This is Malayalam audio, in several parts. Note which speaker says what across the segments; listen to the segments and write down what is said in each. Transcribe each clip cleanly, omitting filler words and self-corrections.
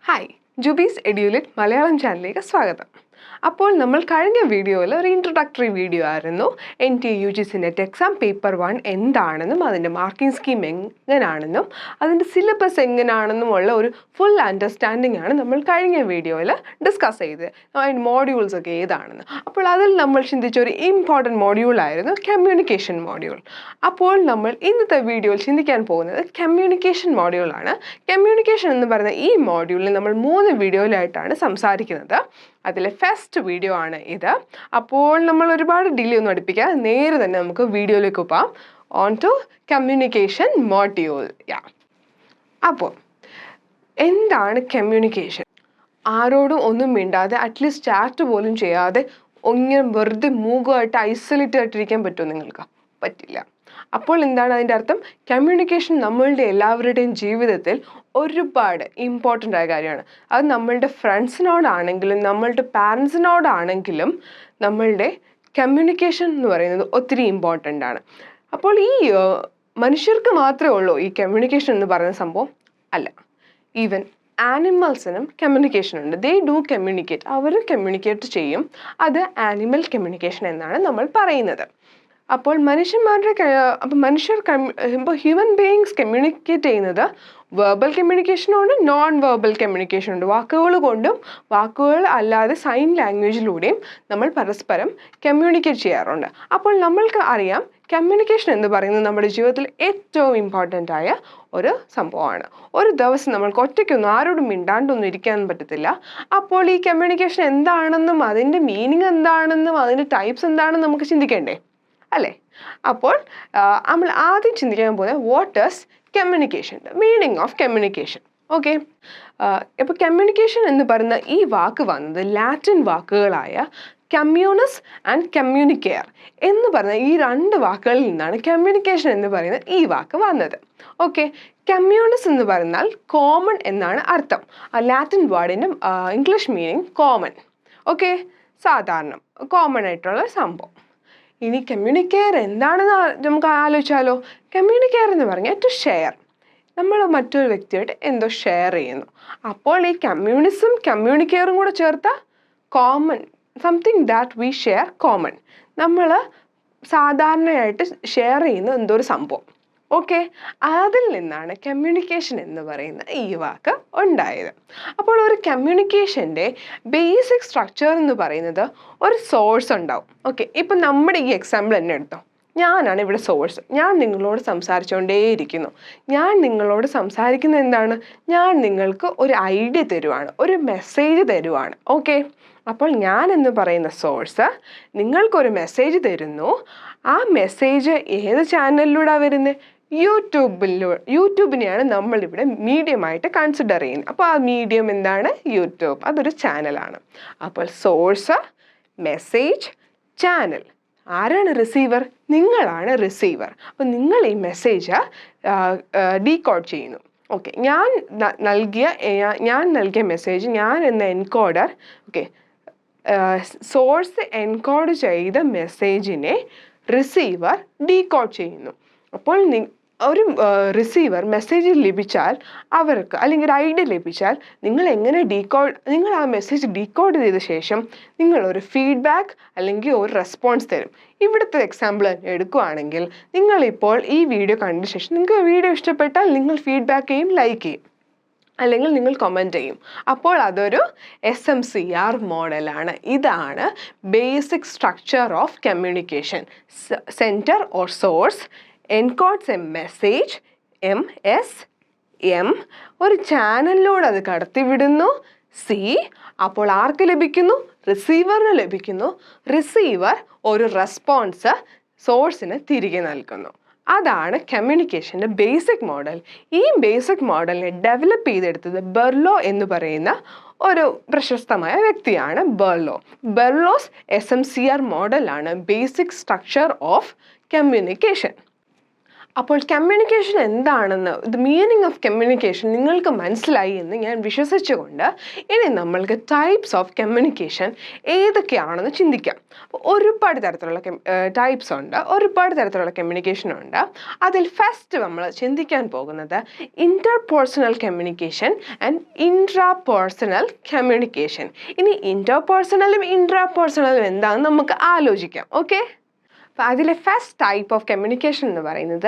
Speaker 1: Hi, Juby's EduLit Malayalam channel swagatham. അപ്പോൾ നമ്മൾ കഴിഞ്ഞ വീഡിയോയിൽ ഒരു ഇൻട്രൊഡക്ടറി വീഡിയോ ആയിരുന്നു NTA UGC NET Paper 1 എന്താണെന്നും അതിൻ്റെ മാർക്കിംഗ് സ്കീം എങ്ങനെയാണെന്നും അതിൻ്റെ സിലബസ് എങ്ങനെയാണെന്നുമുള്ള ഒരു ഫുൾ അണ്ടർസ്റ്റാൻഡിംഗ് ആണ് നമ്മൾ കഴിഞ്ഞ വീഡിയോയിൽ ഡിസ്കസ് ചെയ്തത്. അതിൻ്റെ മോഡ്യൂൾസ് ഒക്കെ ഏതാണെന്ന്. അപ്പോൾ അതിൽ നമ്മൾ ചിന്തിച്ച ഒരു ഇമ്പോർട്ടൻറ്റ് മോഡ്യൂളായിരുന്നു കമ്മ്യൂണിക്കേഷൻ മോഡ്യൂൾ. അപ്പോൾ നമ്മൾ ഇന്നത്തെ വീഡിയോയിൽ ചിന്തിക്കാൻ പോകുന്നത് കമ്മ്യൂണിക്കേഷൻ മോഡ്യൂളാണ്. കമ്മ്യൂണിക്കേഷൻ എന്ന് പറയുന്ന ഈ മോഡ്യൂളിൽ നമ്മൾ 3 വീഡിയോയിലായിട്ടാണ് സംസാരിക്കുന്നത്. അതിലെ ഫസ്റ്റ് വീഡിയോ ആണ് ഇത്. അപ്പോൾ നമ്മൾ ഒരുപാട് ഡിലേ ഒന്നും അടുപ്പിക്കുക, നേരെ തന്നെ നമുക്ക് വീഡിയോയിലേക്ക് പോകാം. On to communication module. അപ്പോൾ എന്താണ് കമ്മ്യൂണിക്കേഷൻ? ആരോടും ഒന്നും മിണ്ടാതെ അറ്റ്ലീസ്റ്റ് ചാറ്റ് പോലും ചെയ്യാതെ ഇങ്ങനെ വെറുതെ മൂകമായിട്ട് ഐസൊലേറ്റ് ആയിട്ടിരിക്കാൻ പറ്റുമോ നിങ്ങൾക്ക്? പറ്റില്ല. അപ്പോൾ എന്താണ് അതിൻ്റെ അർത്ഥം? കമ്മ്യൂണിക്കേഷൻ നമ്മളുടെ എല്ലാവരുടെയും ജീവിതത്തിൽ ഒരുപാട് ഇമ്പോർട്ടൻ്റ് ആയ കാര്യമാണ്. അത് നമ്മളുടെ ഫ്രണ്ട്സിനോടാണെങ്കിലും നമ്മളുടെ പാരൻസിനോടാണെങ്കിലും നമ്മളുടെ കമ്മ്യൂണിക്കേഷൻ എന്ന് പറയുന്നത് ഒത്തിരി ഇമ്പോർട്ടൻ്റ് ആണ്. അപ്പോൾ ഈ മനുഷ്യർക്ക് മാത്രമേ ഉള്ളൂ ഈ കമ്മ്യൂണിക്കേഷൻ എന്ന് പറയുന്ന സംഭവം? അല്ല, ഈവൻ ആനിമൽസിനും കമ്മ്യൂണിക്കേഷൻ ഉണ്ട്. They do communicate. അവർ കമ്മ്യൂണിക്കേറ്റ് ചെയ്യും. അത് ആനിമൽ കമ്മ്യൂണിക്കേഷൻ എന്നാണ് നമ്മൾ പറയുന്നത്. അപ്പോൾ ഇപ്പോൾ ഹ്യൂമൻ ബീയിങ്സ് കമ്മ്യൂണിക്കേറ്റ് ചെയ്യുന്നത് വെർബൽ കമ്മ്യൂണിക്കേഷനുണ്ട്, നോൺ വെർബൽ കമ്മ്യൂണിക്കേഷനുണ്ട്. വാക്കുകൾ കൊണ്ടും വാക്കുകൾ അല്ലാതെ സൈൻ ലാംഗ്വേജിലൂടെയും നമ്മൾ പരസ്പരം കമ്മ്യൂണിക്കേറ്റ് ചെയ്യാറുണ്ട്. അപ്പോൾ നമ്മൾക്ക് അറിയാം കമ്മ്യൂണിക്കേഷൻ എന്ന് പറയുന്നത് നമ്മുടെ ജീവിതത്തിൽ ഏറ്റവും ഇമ്പോർട്ടൻ്റ് ആയ ഒരു സംഭവമാണ്. ഒരു ദിവസം നമ്മൾക്ക് ഒറ്റയ്ക്കൊന്നും ആരോടും മിണ്ടാണ്ടൊന്നും ഇരിക്കാൻ പറ്റത്തില്ല. അപ്പോൾ ഈ കമ്മ്യൂണിക്കേഷൻ എന്താണെന്നും അതിൻ്റെ മീനിങ് എന്താണെന്നും അതിൻ്റെ ടൈപ്സ് എന്താണെന്നും നമുക്ക് ചിന്തിക്കേണ്ടേ അല്ലേ? അപ്പോൾ നമ്മൾ ആദ്യം ചിന്തിക്കാൻ പോകുന്നത് what is communication, meaning of communication. Okay, ഇപ്പോൾ കമ്മ്യൂണിക്കേഷൻ എന്ന് പറയുന്ന ഈ വാക്ക് വന്നത് ലാറ്റിൻ വാക്കുകളായ കമ്മ്യൂണസ് ആൻഡ് കമ്മ്യൂണിക്കെയർ എന്ന് പറയുന്ന ഈ 2 വാക്കുകളിൽ നിന്നാണ് കമ്മ്യൂണിക്കേഷൻ എന്ന് പറയുന്ന ഈ വാക്ക് വന്നത്. ഓക്കെ, കമ്മ്യൂണസ് എന്ന് പറഞ്ഞാൽ കോമൺ എന്നാണ് അർത്ഥം. ലാറ്റിൻ വേർഡിൻ്റെ ഇംഗ്ലീഷ് മീനിങ് കോമൺ. ഓക്കെ, സാധാരണ കോമൺ ആയിട്ടുള്ള സംഭവം. ഇനി കമ്മ്യൂണിക്കെയർ എന്താണെന്ന് നമുക്ക് ആലോചിച്ചാലോ? കമ്മ്യൂണിക്കെയർ എന്ന് പറഞ്ഞാൽ ടു ഷെയർ. നമ്മൾ മറ്റൊരു വ്യക്തിയായിട്ട് എന്തോ ഷെയർ ചെയ്യുന്നു. അപ്പോൾ ഈ കമ്മ്യൂണിസം കമ്മ്യൂണിക്കെയറും കൂടെ ചേർത്താൽ common, something that we share common. നമ്മൾ സാധാരണയായിട്ട് ഷെയർ ചെയ്യുന്ന എന്തോ ഒരു സംഭവം. ഓക്കെ, അതിൽ നിന്നാണ് കമ്മ്യൂണിക്കേഷൻ എന്ന് പറയുന്ന ഈ വാക്ക് ഉണ്ടായത്. അപ്പോൾ ഒരു കമ്മ്യൂണിക്കേഷൻ്റെ ബേസിക് സ്ട്രക്ചർ എന്ന് പറയുന്നത് ഒരു സോഴ്സ് ഉണ്ടാവും. ഓക്കെ, ഇപ്പം നമ്മുടെ ഈ എക്സാമ്പിൾ തന്നെ എടുത്തോ. ഞാനാണ് ഇവിടെ സോഴ്സ്. ഞാൻ നിങ്ങളോട് സംസാരിച്ചുകൊണ്ടേയിരിക്കുന്നു. ഞാൻ നിങ്ങളോട് സംസാരിക്കുന്നത് എന്താണ്? ഞാൻ നിങ്ങൾക്ക് ഒരു ഐഡിയ തരുവാണ്, ഒരു മെസ്സേജ് തരുവാണ്. ഓക്കെ, അപ്പോൾ ഞാൻ എന്ന് പറയുന്ന സോഴ്സ് നിങ്ങൾക്കൊരു മെസ്സേജ് തരുന്നു. ആ മെസ്സേജ് ഏത് ചാനലിലൂടെയാണ് വരുന്നത്? യൂട്യൂബിനെയാണ് നമ്മളിവിടെ മീഡിയമായിട്ട് കൺസിഡർ ചെയ്യുന്നത്. അപ്പോൾ ആ മീഡിയം എന്താണ്? യൂട്യൂബ്. അതൊരു ചാനലാണ്. അപ്പോൾ സോഴ്സ്, മെസ്സേജ്, ചാനൽ. ആരാണ് റിസീവർ? നിങ്ങളാണ് റിസീവർ. അപ്പോൾ നിങ്ങൾ ഈ മെസ്സേജ് ഡീകോഡ് ചെയ്യുന്നു. ഓക്കെ, ഞാൻ നൽകിയ മെസ്സേജ്, ഞാൻ എന്ന എൻകോഡർ, ഓക്കെ, സോഴ്സ് എൻകോഡ് ചെയ്ത മെസ്സേജിനെ റിസീവർ ഡീകോഡ് ചെയ്യുന്നു. അപ്പോൾ ഒരു റിസീവർ മെസ്സേജ് ലഭിച്ചാൽ അവർക്ക്, അല്ലെങ്കിൽ ഒരു ഐഡിയ ലഭിച്ചാൽ നിങ്ങൾ ആ മെസ്സേജ് ഡീകോഡ് ചെയ്ത ശേഷം നിങ്ങളൊരു ഫീഡ്ബാക്ക് അല്ലെങ്കിൽ ഒരു റെസ്പോൺസ് തരും. ഇവിടുത്തെ എക്സാമ്പിൾ എടുക്കുകയാണെങ്കിൽ നിങ്ങളിപ്പോൾ ഈ വീഡിയോ കണ്ട ശേഷം നിങ്ങൾക്ക് വീഡിയോ ഇഷ്ടപ്പെട്ടാൽ നിങ്ങൾ ഫീഡ്ബാക്ക് ചെയ്യും, ലൈക്ക് ചെയ്യും, അല്ലെങ്കിൽ നിങ്ങൾ കമൻറ്റ് ചെയ്യും. അപ്പോൾ അതൊരു SMCR മോഡലാണ്. ഇതാണ് basic structure of communication. Centre or source encodes A message, MS, ഒരു ചാനലിലൂടെ അത് കടത്തിവിടുന്നു, C. അപ്പോൾ ആർക്ക് ലഭിക്കുന്നു? റിസീവറിന് ലഭിക്കുന്നു. റിസീവർ ഒരു റെസ്പോൺസ് സോഴ്സിന് തിരികെ നൽകുന്നു. അതാണ് കമ്മ്യൂണിക്കേഷൻ്റെ ബേസിക് മോഡൽ. ഈ ബേസിക് മോഡലിനെ ഡെവലപ്പ് ചെയ്തെടുത്തത് ബെർലോ എന്ന് പറയുന്ന ഒരു പ്രശസ്തമായ വ്യക്തിയാണ്. ബെർലോസ് SMCR മോഡലാണ് ബേസിക് സ്ട്രക്ചർ ഓഫ് കമ്മ്യൂണിക്കേഷൻ. അപ്പോൾ കമ്മ്യൂണിക്കേഷൻ എന്താണെന്ന്, ദ മീനിങ് ഓഫ് കമ്മ്യൂണിക്കേഷൻ നിങ്ങൾക്ക് മനസ്സിലായി എന്ന് ഞാൻ വിശ്വസിച്ചുകൊണ്ട് ഇനി നമ്മൾക്ക് ടൈപ്സ് ഓഫ് കമ്മ്യൂണിക്കേഷൻ ഏതൊക്കെയാണെന്ന് ചിന്തിക്കാം. ഒരുപാട് തരത്തിലുള്ള ടൈപ്സ് ഉണ്ട്, ഒരുപാട് തരത്തിലുള്ള കമ്മ്യൂണിക്കേഷൻ ഉണ്ട്. അതിൽ ഫസ്റ്റ് നമ്മൾ ചിന്തിക്കാൻ പോകുന്നത് interpersonal communication and intrapersonal communication. ഇനി ഇൻ്റർപേഴ്സണലും ഇൻട്രാപേഴ്സണലും എന്താണെന്ന് നമുക്ക് ആലോചിക്കാം. ഓക്കെ, അപ്പോൾ അതിലെ ഫസ്റ്റ് ടൈപ്പ് ഓഫ് കമ്മ്യൂണിക്കേഷൻ എന്ന് പറയുന്നത്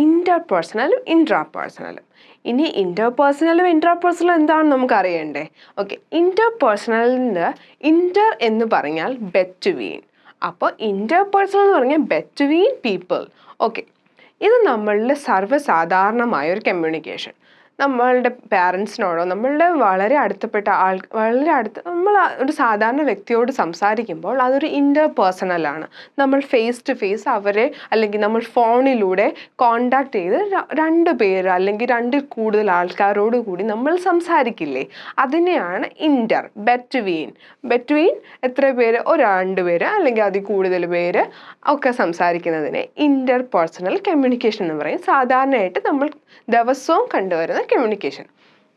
Speaker 1: ഇൻ്റർപേഴ്സണലും ഇൻട്രാപേഴ്സണലും. ഇനി ഇൻ്റർപേഴ്സണലും ഇൻട്രാപേഴ്സണലും എന്താണെന്ന് നമുക്ക് അറിയണ്ടേ? ഓക്കെ, ഇൻ്റർപേഴ്സണലിൻ്റെ ഇൻ്റർ എന്ന് പറഞ്ഞാൽ ബെറ്റ്വീൻ, അപ്പോൾ ഇൻ്റർപേഴ്സണൽ എന്ന് പറഞ്ഞാൽ ബെറ്റ്വീൻ പീപ്പിൾ. ഓക്കെ, ഇത് നമ്മളുടെ സർവ്വസാധാരണമായ ഒരു കമ്മ്യൂണിക്കേഷൻ. നമ്മളുടെ പാരൻസിനോടോ നമ്മളുടെ വളരെ അടുത്തപ്പെട്ട നമ്മൾ ഒരു സാധാരണ വ്യക്തിയോട് സംസാരിക്കുമ്പോൾ അതൊരു ഇൻ്റർപേഴ്സണലാണ്. നമ്മൾ ഫേസ് ടു ഫേസ് അവരെ അല്ലെങ്കിൽ നമ്മൾ ഫോണിലൂടെ കോണ്ടാക്ട് ചെയ്ത് രണ്ട് പേര് അല്ലെങ്കിൽ രണ്ടിൽ കൂടുതൽ ആൾക്കാരോട് കൂടി നമ്മൾ സംസാരിക്കില്ലേ, അതിനെയാണ് ഇൻ്റർ. ബെറ്റ്വീൻ എത്ര പേര്, ഒരു 2 പേര് അല്ലെങ്കിൽ അതിൽ കൂടുതൽ പേര് ഒക്കെ സംസാരിക്കുന്നതിനെ ഇൻ്റർപേഴ്സണൽ കമ്മ്യൂണിക്കേഷൻ എന്ന് പറയും. സാധാരണയായിട്ട് നമ്മൾ ദിവസവും കണ്ടുവരുന്ന കമ്മ്യൂണിക്കേഷൻ.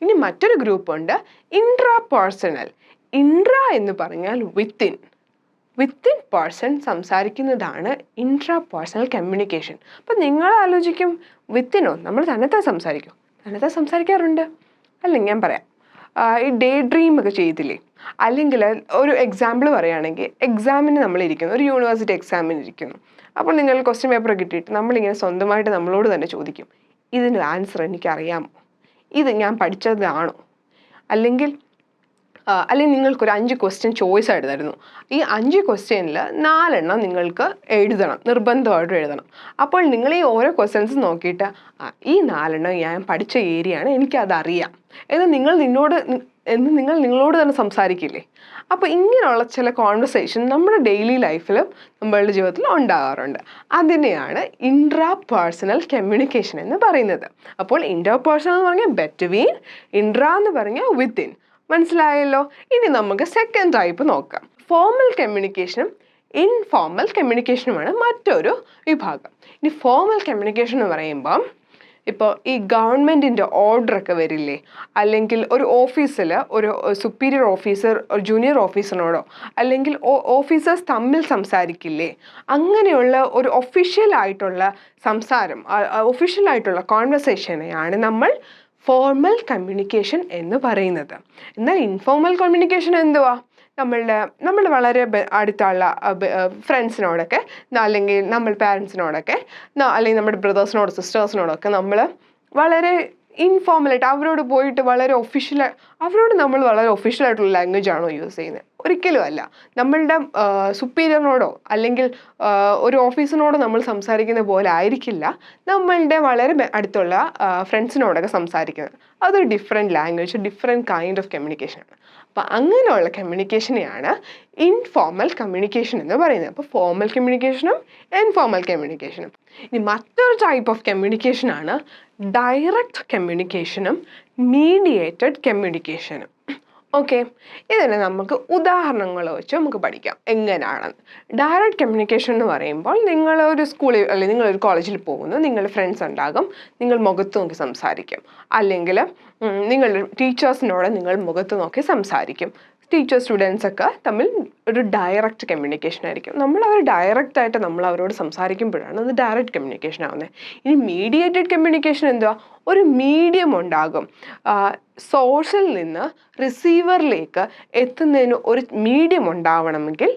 Speaker 1: ഇനി മറ്റൊരു ഗ്രൂപ്പുണ്ട് ഇൻട്രാപേഴ്സണൽ. ഇൻട്രാ എന്ന് പറഞ്ഞാൽ വിത്തിൻ പേഴ്സൺ സംസാരിക്കുന്നതാണ് ഇൻട്രാപേഴ്സണൽ കമ്മ്യൂണിക്കേഷൻ. അപ്പം നിങ്ങൾ ആലോചിക്കും, വിത്തിനോ? നമ്മൾ തന്നെത്താൻ സംസാരിക്കാറുണ്ട്. അല്ലെങ്കിൽ ഞാൻ പറയാം, ഈ ഡേ ഡ്രീം ഒക്കെ ചെയ്തില്ലേ? അല്ലെങ്കിൽ ഒരു എക്സാമ്പിൾ പറയുകയാണെങ്കിൽ, എക്സാമിന് നമ്മളിരിക്കുന്നു, ഒരു യൂണിവേഴ്സിറ്റി എക്സാമിന് ഇരിക്കുന്നു. അപ്പോൾ നിങ്ങൾ ക്വസ്റ്റ്യൻ പേപ്പർ കിട്ടിയിട്ട് നമ്മളിങ്ങനെ സ്വന്തമായിട്ട് നമ്മളോട് തന്നെ ചോദിക്കും, ഇതിന് ആൻസർ എനിക്കറിയാമോ, ഇത് ഞാൻ പഠിച്ചതാണോ? അല്ലെങ്കിൽ നിങ്ങൾക്കൊരു 5 ക്വസ്റ്റ്യൻ ചോയ്സ് ആയിട്ട് തരുന്നു. ഈ 5 ക്വസ്റ്റ്യനിൽ 4 നിങ്ങൾക്ക് എഴുതണം, നിർബന്ധമായിട്ടും എഴുതണം. അപ്പോൾ നിങ്ങൾ ഈ ഓരോ ക്വസ്റ്റ്യൻസ് നോക്കിയിട്ട് ഈ 4 ഞാൻ പഠിച്ച ഏരിയയാണ്, എനിക്കതറിയാം എന്ന് നിങ്ങൾ നിങ്ങളോട് തന്നെ സംസാരിക്കില്ലേ? അപ്പോൾ ഇങ്ങനെയുള്ള ചില കോൺവെർസേഷൻ നമ്മുടെ ഡെയിലി ലൈഫിലും നമ്മളുടെ ജീവിതത്തിൽ ഉണ്ടാകാറുണ്ട്. അതിനെയാണ് ഇൻട്രാപേഴ്സണൽ കമ്മ്യൂണിക്കേഷൻ എന്ന് പറയുന്നത്. അപ്പോൾ ഇൻ്റർപേഴ്സണൽ എന്ന് പറഞ്ഞാൽ ബെറ്റ്വീൻ, ഇൻട്രാ എന്ന് പറഞ്ഞാൽ വിത്തിൻ. മനസ്സിലായല്ലോ? ഇനി നമുക്ക് സെക്കൻഡ് ടൈപ്പ് നോക്കാം. ഫോർമൽ കമ്മ്യൂണിക്കേഷനും ഇൻഫോർമൽ കമ്മ്യൂണിക്കേഷനുമാണ് മറ്റൊരു വിഭാഗം. ഇനി ഫോർമൽ കമ്മ്യൂണിക്കേഷൻ എന്ന് പറയുമ്പം, ഇപ്പോൾ ഈ ഗവൺമെൻറ്റിൻ്റെ ഓർഡറൊക്കെ വരില്ലേ, അല്ലെങ്കിൽ ഒരു ഓഫീസിൽ ഒരു സുപ്പീരിയർ ഓഫീസർ ഒരു ജൂനിയർ ഓഫീസറിനോടോ അല്ലെങ്കിൽ ഓഫീസേഴ്സ് തമ്മിൽ സംസാരിക്കില്ലേ, അങ്ങനെയുള്ള ഒരു ഒഫീഷ്യലായിട്ടുള്ള സംസാരം, ഒഫീഷ്യലായിട്ടുള്ള കോൺവെർസേഷനെയാണ് നമ്മൾ ഫോർമൽ കമ്മ്യൂണിക്കേഷൻ എന്ന് പറയുന്നത്. എന്നാൽ ഇൻഫോർമൽ കമ്മ്യൂണിക്കേഷൻ എന്തുവാ? നമ്മളുടെ വളരെ അടുത്തുള്ള ഫ്രണ്ട്സിനോടൊക്കെ, അല്ലെങ്കിൽ നമ്മൾ പാരൻസിനോടൊക്കെ, അല്ലെങ്കിൽ നമ്മുടെ ബ്രദേഴ്സിനോട് സിസ്റ്റേഴ്സിനോടൊക്കെ നമ്മൾ വളരെ ഇൻഫോർമലായിട്ട് അവരോട് പോയിട്ട് അവരോട് നമ്മൾ വളരെ ഒഫീഷ്യലായിട്ടുള്ള ലാംഗ്വേജ് ആണോ യൂസ് ചെയ്യുന്നത്? ഒരിക്കലും അല്ല. നമ്മളുടെ സുപ്പീരിയറിനോടോ അല്ലെങ്കിൽ ഒരു ഓഫീസിനോടോ നമ്മൾ സംസാരിക്കുന്ന പോലെ ആയിരിക്കില്ല നമ്മളുടെ വളരെ അടുത്തുള്ള ഫ്രണ്ട്സിനോടൊക്കെ സംസാരിക്കുന്നത്. അതൊരു different language, different kind of കമ്മ്യൂണിക്കേഷനാണ്. അപ്പോൾ അങ്ങനെയുള്ള കമ്മ്യൂണിക്കേഷനെയാണ് ഇൻഫോർമൽ കമ്മ്യൂണിക്കേഷൻ എന്ന് പറയുന്നത്. അപ്പോൾ ഫോർമൽ കമ്മ്യൂണിക്കേഷനും ഇൻഫോർമൽ കമ്മ്യൂണിക്കേഷനും. ഇനി മറ്റൊരു ടൈപ്പ് ഓഫ് കമ്മ്യൂണിക്കേഷനാണ് ഡയറക്റ്റ് കമ്മ്യൂണിക്കേഷനും മീഡിയേറ്റഡ് കമ്മ്യൂണിക്കേഷനും. ഓക്കെ, ഇതിന് നമുക്ക് ഉദാഹരണങ്ങൾ വെച്ച് നമുക്ക് പഠിക്കാം എങ്ങനെയാണെന്ന്. ഡയറക്റ്റ് കമ്മ്യൂണിക്കേഷൻ എന്ന് പറയുമ്പോൾ, നിങ്ങളൊരു സ്കൂളിൽ അല്ലെങ്കിൽ നിങ്ങളൊരു കോളേജിൽ പോകുന്നു, നിങ്ങളുടെ ഫ്രണ്ട്സ് ഉണ്ടാകും, നിങ്ങൾ മുഖത്ത് നോക്കി സംസാരിക്കും. അല്ലെങ്കിൽ നിങ്ങളുടെ ടീച്ചേഴ്സിനോട് നിങ്ങൾ മുഖത്ത് നോക്കി സംസാരിക്കും. ടീച്ചർ സ്റ്റുഡൻസ് ഒക്കെ തമ്മിൽ ഒരു ഡയറക്റ്റ് കമ്മ്യൂണിക്കേഷൻ ആയിരിക്കും. അവർ ഡയറക്റ്റായിട്ട് നമ്മൾ അവരോട് സംസാരിക്കുമ്പോഴാണ് അത് ഡയറക്റ്റ് കമ്മ്യൂണിക്കേഷൻ ആവുന്നത്. ഇനി മീഡിയേറ്റഡ് കമ്മ്യൂണിക്കേഷൻ എന്തുവാ? ഒരു മീഡിയം ഉണ്ടാകും. സോഴ്സിൽ നിന്ന് റിസീവറിലേക്ക് എത്തുന്നതിന് ഒരു മീഡിയം ഉണ്ടാവണമെങ്കിൽ,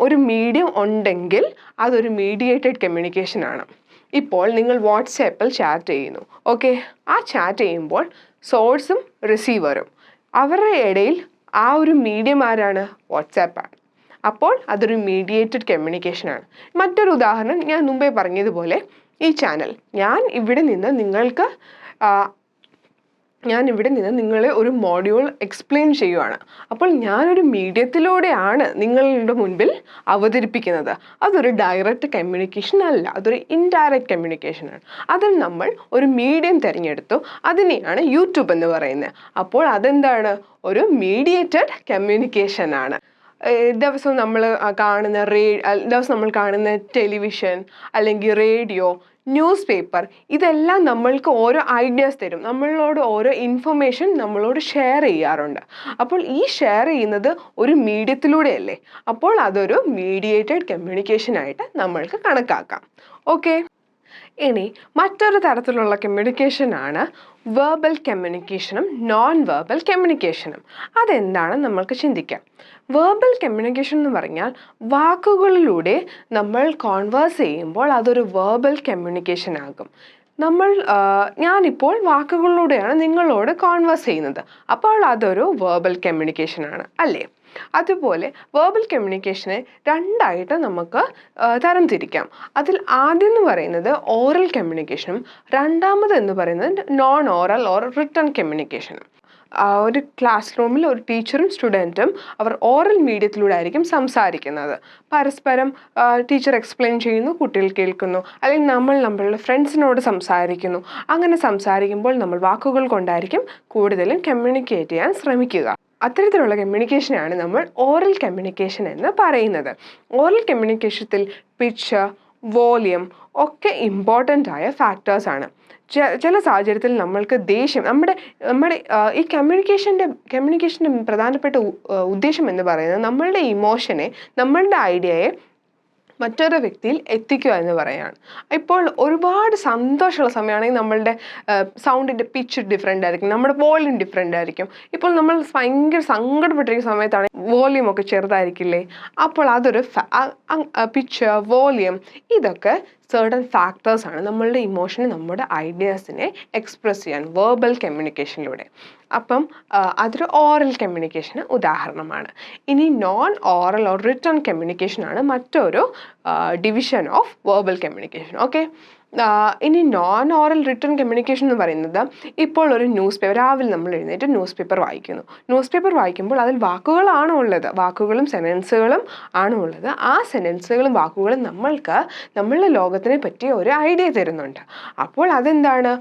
Speaker 1: ഒരു മീഡിയം ഉണ്ടെങ്കിൽ അതൊരു മീഡിയേറ്റഡ് കമ്മ്യൂണിക്കേഷൻ ആണ്. ഇപ്പോൾ നിങ്ങൾ വാട്സാപ്പിൽ ചാറ്റ് ചെയ്യുന്നു. ഓക്കെ, ആ ചാറ്റ് ചെയ്യുമ്പോൾ സോഴ്സും റിസീവറും അവരുടെ ഇടയിൽ ആ ഒരു മീഡിയം ആരാണ്? വാട്സാപ്പാണ്. അപ്പോൾ അതൊരു മീഡിയേറ്റഡ് കമ്മ്യൂണിക്കേഷനാണ്. മറ്റൊരു ഉദാഹരണം ഞാൻ മുമ്പേ പറഞ്ഞതുപോലെ, ഈ ചാനൽ ഞാൻ ഇവിടെ നിന്ന് നിങ്ങളെ ഒരു മോഡ്യൂൾ എക്സ്പ്ലെയിൻ ചെയ്യുവാണ്. അപ്പോൾ ഞാനൊരു മീഡിയത്തിലൂടെയാണ് നിങ്ങളുടെ മുൻപിൽ അവതരിപ്പിക്കുന്നത്. അതൊരു ഡയറക്റ്റ് കമ്മ്യൂണിക്കേഷൻ അല്ല, അതൊരു ഇൻഡയറക്റ്റ് കമ്മ്യൂണിക്കേഷനാണ്. അതിൽ നമ്മൾ ഒരു മീഡിയം തിരഞ്ഞെടുത്തു, അതിനെയാണ് യൂട്യൂബ് എന്ന് പറയുന്നത്. അപ്പോൾ അതെന്താണ്? ഒരു മീഡിയേറ്റഡ് കമ്മ്യൂണിക്കേഷനാണ്. ദിവസവും നമ്മൾ കാണുന്ന ടെലിവിഷൻ അല്ലെങ്കിൽ റേഡിയോ, ന്യൂസ് പേപ്പർ, ഇതെല്ലാം നമ്മൾക്ക് ഓരോ ഐഡിയാസ് തരും, നമ്മളോട് ഓരോ ഇൻഫർമേഷൻ നമ്മളോട് ഷെയർ ചെയ്യാറുണ്ട്. അപ്പോൾ ഈ ഷെയർ ചെയ്യുന്നത് ഒരു മീഡിയത്തിലൂടെയല്ലേ, അപ്പോൾ അതൊരു മീഡിയേറ്റഡ് കമ്മ്യൂണിക്കേഷനായിട്ട് നമ്മൾക്ക് കണക്കാക്കാം. ഓക്കെ, ഇനി മറ്റൊരു തരത്തിലുള്ള കമ്മ്യൂണിക്കേഷനാണ് വെർബൽ കമ്മ്യൂണിക്കേഷനും നോൺ വെർബൽ കമ്മ്യൂണിക്കേഷനും. അതെന്താണെന്ന് നമ്മൾക്ക് ചിന്തിക്കാം. വെർബൽ കമ്മ്യൂണിക്കേഷൻ എന്ന് പറഞ്ഞാൽ വാക്കുകളിലൂടെ നമ്മൾ കോൺവേഴ്സ് ചെയ്യുമ്പോൾ അതൊരു വെർബൽ കമ്മ്യൂണിക്കേഷൻ ആകും. ഞാനിപ്പോൾ വാക്കുകളിലൂടെയാണ് നിങ്ങളോട് കോൺവേഴ്സ് ചെയ്യുന്നത്, അപ്പോൾ അതൊരു വെർബൽ കമ്മ്യൂണിക്കേഷനാണ് അല്ലേ? അതുപോലെ വെർബൽ കമ്മ്യൂണിക്കേഷനെ രണ്ടായിട്ട് നമുക്ക് തരംതിരിക്കാം. അതിൽ ആദ്യം എന്ന് പറയുന്നത് ഓറൽ കമ്മ്യൂണിക്കേഷനും രണ്ടാമത് എന്ന് പറയുന്നത് നോൺ ഓറൽ ഓർ റിട്ടൺ കമ്മ്യൂണിക്കേഷനും. ഒരു ക്ലാസ് റൂമിൽ ഒരു ടീച്ചറും സ്റ്റുഡൻറ്റും അവർ ഓറൽ മീഡിയത്തിലൂടെ ആയിരിക്കും സംസാരിക്കുന്നത്. പരസ്പരം ടീച്ചർ എക്സ്പ്ലെയിൻ ചെയ്യുന്നു, കുട്ടികൾ കേൾക്കുന്നു, അല്ലെങ്കിൽ നമ്മളുടെ ഫ്രണ്ട്സിനോട് സംസാരിക്കുന്നു. അങ്ങനെ സംസാരിക്കുമ്പോൾ നമ്മൾ വാക്കുകൾ കൊണ്ടായിരിക്കും കൂടുതലും കമ്മ്യൂണിക്കേറ്റ് ചെയ്യാൻ ശ്രമിക്കുക. അത്തരത്തിലുള്ള കമ്മ്യൂണിക്കേഷനാണ് നമ്മൾ ഓറൽ കമ്മ്യൂണിക്കേഷൻ എന്ന് പറയുന്നത്. ഓറൽ കമ്മ്യൂണിക്കേഷനിൽ പിച്ച്, വോളിയം ഒക്കെ ഇമ്പോർട്ടൻ്റ് ആയ ഫാക്ടേഴ്സാണ്. ചില സാഹചര്യത്തിൽ നമ്മൾക്ക് ദേഷ്യം, നമ്മുടെ ഈ കമ്മ്യൂണിക്കേഷൻ്റെ പ്രധാനപ്പെട്ട ഉദ്ദേശം എന്ന് പറയുന്നത് നമ്മളുടെ ഇമോഷനെ, നമ്മളുടെ ഐഡിയയെ മറ്റൊരു വ്യക്തിയിൽ എത്തിക്കുക എന്ന് പറയുകയാണ്. ഇപ്പോൾ ഒരുപാട് സന്തോഷമുള്ള സമയമാണെങ്കിൽ നമ്മളുടെ സൗണ്ടിൻ്റെ പിച്ച് ഡിഫറെൻ്റ് ആയിരിക്കും, നമ്മുടെ വോളിയം ഡിഫറെൻ്റ് ആയിരിക്കും. ഇപ്പോൾ നമ്മൾ ഭയങ്കര സങ്കടപ്പെട്ടിരിക്കുന്ന സമയത്താണെങ്കിൽ വോളിയം ഒക്കെ ചെറുതായിരിക്കില്ലേ? അപ്പോൾ അതൊരു പിച്ച്, വോളിയം, ഇതൊക്കെ certain ഫാക്ടേഴ്സാണ് നമ്മളുടെ ഇമോഷനെ, നമ്മുടെ ഐഡിയാസിനെ എക്സ്പ്രസ് ചെയ്യാൻ വെർബൽ കമ്മ്യൂണിക്കേഷനിലൂടെ. അപ്പം അതൊരു ഓറൽ കമ്മ്യൂണിക്കേഷന് ഉദാഹരണമാണ്. ഇനി നോൺ ഓറൽ ഓർ റിട്ടൺ കമ്മ്യൂണിക്കേഷനാണ് മറ്റൊരു division of verbal communication. Okay, ഇനി നോൺ ഓറൽ റിട്ടൺ കമ്മ്യൂണിക്കേഷൻ എന്ന് പറയുന്നത്, ഇപ്പോൾ ഒരു ന്യൂസ് പേപ്പർ, രാവിലെ നമ്മൾ എഴുന്നേറ്റ് ന്യൂസ് പേപ്പർ വായിക്കുന്നു. ന്യൂസ് പേപ്പർ വായിക്കുമ്പോൾ അതിൽ വാക്കുകളാണ് ഉള്ളത്, വാക്കുകളും സെൻറ്റൻസുകളും ആണ് ഉള്ളത്. ആ സെൻറ്റൻസുകളും വാക്കുകളും നമ്മളുടെ ലോകത്തിനെ പറ്റി ഒരു ഐഡിയ തരുന്നുണ്ട്. അപ്പോൾ അതെന്താണ്?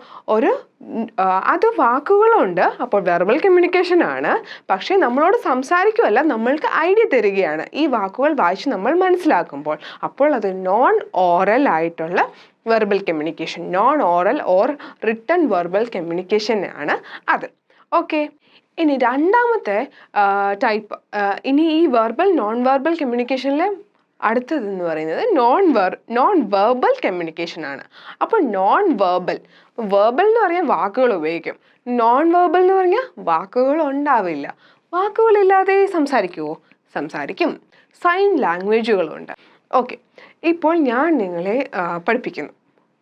Speaker 1: അത് വാക്കുകളുണ്ട്, അപ്പോൾ വെർബൽ കമ്മ്യൂണിക്കേഷൻ ആണ്. പക്ഷേ നമ്മളോട് സംസാരിക്കുകയല്ല, നമ്മൾക്ക് ഐഡിയ തരികയാണ് ഈ വാക്കുകൾ വായിച്ച് നമ്മൾ മനസ്സിലാക്കുമ്പോൾ. അപ്പോൾ അത് നോൺ ഓറൽ ആയിട്ടുള്ള verbal communication, non oral or written verbal communication ആണ് അത്. ഓക്കെ, ഇനി രണ്ടാമത്തെ ടൈപ്പ്, ഇനി ഈ നോൺ വെർബൽ കമ്മ്യൂണിക്കേഷനിലെ അടുത്തതെന്ന് പറയുന്നത് നോൺ വെർബൽ കമ്മ്യൂണിക്കേഷൻ ആണ്. അപ്പോൾ നോൺ വെർബൽ എന്ന് പറഞ്ഞാൽ വാക്കുകൾ ഉപയോഗിക്കും, നോൺ വെർബൽ എന്ന് പറഞ്ഞാൽ വാക്കുകൾ ഉണ്ടാവില്ല. വാക്കുകളില്ലാതെ സംസാരിക്കുമോ? സംസാരിക്കും. സൈൻ ലാംഗ്വേജുകളുണ്ട്. ഓക്കെ, ഇപ്പോൾ ഞാൻ നിങ്ങളെ പഠിപ്പിക്കുന്നു.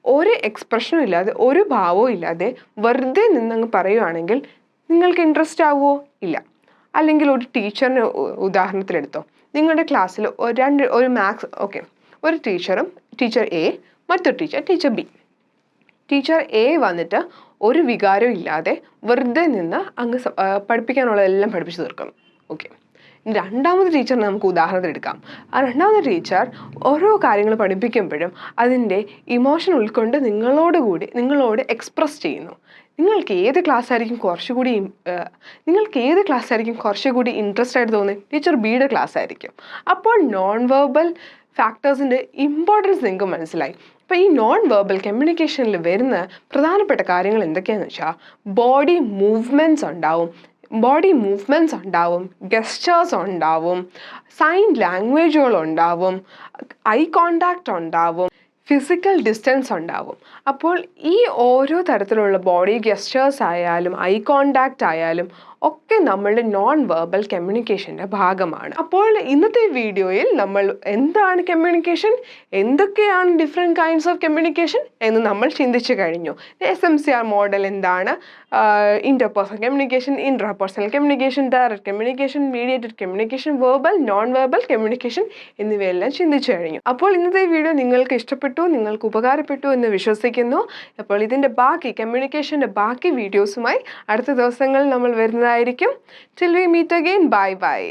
Speaker 1: ഒരു എക്സ്പ്രഷനും ഇല്ലാതെ, ഒരു ഭാവവും ഇല്ലാതെ വെറുതെ നിന്നങ്ങ് പറയുവാണെങ്കിൽ നിങ്ങൾക്ക് ഇൻട്രസ്റ്റ് ആവുമോ? ഇല്ല. അല്ലെങ്കിൽ ഒരു ടീച്ചറിന് ഉദാഹരണത്തിലെടുത്തോ. നിങ്ങളുടെ ക്ലാസ്സിൽ ഒരു മാത്സ്, ഓക്കെ, ഒരു ടീച്ചർ എ, മറ്റൊരു ടീച്ചർ ബി. ടീച്ചർ എ വന്നിട്ട് ഒരു വികാരവും ഇല്ലാതെ വെറുതെ നിന്ന് അങ്ങ് പഠിപ്പിക്കാനുള്ളതെല്ലാം പഠിപ്പിച്ചു തീർക്കുന്നു. ഓക്കെ, രണ്ടാമത്തെ ടീച്ചറിനെ നമുക്ക് ഉദാഹരണത്തിലെടുക്കാം. ആ രണ്ടാമത്തെ ടീച്ചർ ഓരോ കാര്യങ്ങൾ പഠിപ്പിക്കുമ്പോഴും അതിൻ്റെ ഇമോഷൻ ഉൾക്കൊണ്ട് നിങ്ങളോട് എക്സ്പ്രസ് ചെയ്യുന്നു. നിങ്ങൾക്ക് ഏത് ക്ലാസ് ആയിരിക്കും കുറച്ചുകൂടി ഇൻട്രസ്റ്റ് ആയിട്ട് തോന്നുന്നത്? ടീച്ചർ ബിയുടെ ക്ലാസ് ആയിരിക്കും. അപ്പോൾ നോൺ വെർബൽ ഫാക്ടേഴ്സിൻ്റെ ഇമ്പോർട്ടൻസ് നിങ്ങൾക്ക് മനസ്സിലായി. അപ്പോൾ ഈ നോൺ വെർബൽ കമ്മ്യൂണിക്കേഷനിൽ വരുന്ന പ്രധാനപ്പെട്ട കാര്യങ്ങൾ എന്തൊക്കെയാണെന്ന് വെച്ചാൽ, ബോഡി മൂവ്മെൻറ്റ്സ് ഉണ്ടാവും, ഗെസ്റ്റേഴ്സ് ഉണ്ടാവും, സൈൻ ലാംഗ്വേജുകൾ ഉണ്ടാവും, ഐ കോണ്ടാക്റ്റ് ഉണ്ടാവും, ഫിസിക്കൽ ഡിസ്റ്റൻസ് ഉണ്ടാവും. അപ്പോൾ ഈ ഓരോ തരത്തിലുള്ള ബോഡി ഗെസ്റ്റേഴ്സ് ആയാലും ഐ കോണ്ടാക്റ്റ് ആയാലും ഒക്കെ നമ്മളുടെ നോൺ വെർബൽ കമ്മ്യൂണിക്കേഷൻ്റെ ഭാഗമാണ്. അപ്പോൾ ഇന്നത്തെ വീഡിയോയിൽ നമ്മൾ എന്താണ് കമ്മ്യൂണിക്കേഷൻ, എന്തൊക്കെയാണ് ഡിഫറെൻറ്റ് കൈൻഡ്സ് ഓഫ് കമ്മ്യൂണിക്കേഷൻ എന്ന് നമ്മൾ ചിന്തിച്ചു കഴിഞ്ഞു. SMCR മോഡൽ എന്താണ്, interpersonal communication, intrapersonal communication, direct communication, mediated communication, verbal, non verbal communication എന്നിവയെല്ലാം ചിന്തിച്ചു കഴിഞ്ഞു. അപ്പോൾ ഇന്നത്തെ വീഡിയോ നിങ്ങൾക്ക് ഇഷ്ടപ്പെട്ടു, നിങ്ങൾക്ക് ഉപകാരപ്പെട്ടു എന്ന് വിശ്വസിക്കുന്നു. അപ്പോൾ ഇതിൻ്റെ കമ്മ്യൂണിക്കേഷൻ്റെ ബാക്കി വീഡിയോസുമായി അടുത്ത ദിവസങ്ങളിൽ നമ്മൾ വരുന്നതായിരിക്കും. Till we meet again, bye bye.